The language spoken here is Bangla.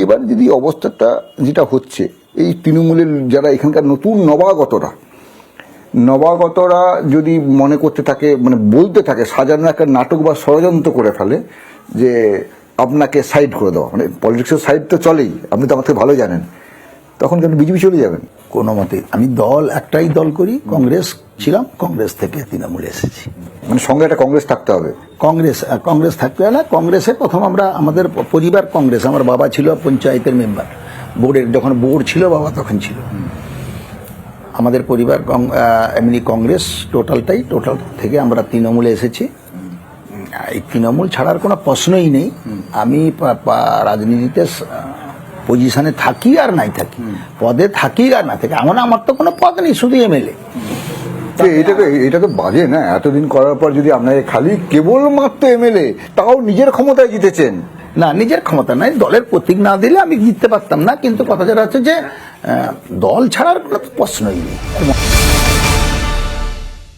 এবার যদি অবস্থাটা যেটা হচ্ছে, এই তৃণমূলের যারা এখানকার নতুন নবাগতরা যদি মনে করতে থাকে, মানে বলতে থাকে, সাজানো একটা নাটক বা ষড়যন্ত্র করে ফেলে যে আপনাকে সাইড করে দেওয়া, মানে পলিটিক্সের সাইড তো চলেই, আপনি তো আমাকে ভালো জানেন, তখন কেন বিজেপি চলে যাবেন? কোনো মতে আমি একটাই দল করি, কংগ্রেস ছিলাম, কংগ্রেস থেকে তৃণমূলে এসেছি। মানে সঙ্গে একটা কংগ্রেস থাকতে হবে? কংগ্রেস থাকতে হবে না। কংগ্রেসে প্রথম আমাদের পরিবার কংগ্রেস, আমার বাবা ছিল পঞ্চায়েতের মেম্বার, বোর্ডের যখন বোর্ড ছিল বাবা তখন ছিল। আমাদের পরিবার এমনি কংগ্রেস টোটাল থেকে আমরা তৃণমূলে এসেছি। এই তৃণমূল ছাড়ার কোনো প্রশ্নই নেই। আমি রাজনীতিতে পজিশনে থাকি আর নাই থাকি, পদে থাকি আর না থাকি, আমার তো কোনো পদ নেই, শুধু এমএলএ। এটা তো বাজে না, এতদিন করার পর যদি আপনাকে খালি কেবলমাত্র এমএলএ, তাও নিজের ক্ষমতায় জিতেছেন। না, নিজের ক্ষমতা নাই, দলের প্রতীক না দিলে আমি জিততে পারতাম না। কিন্তু কথা যেটা হচ্ছে যে দল ছাড়ার কোনো প্রশ্নই নেই।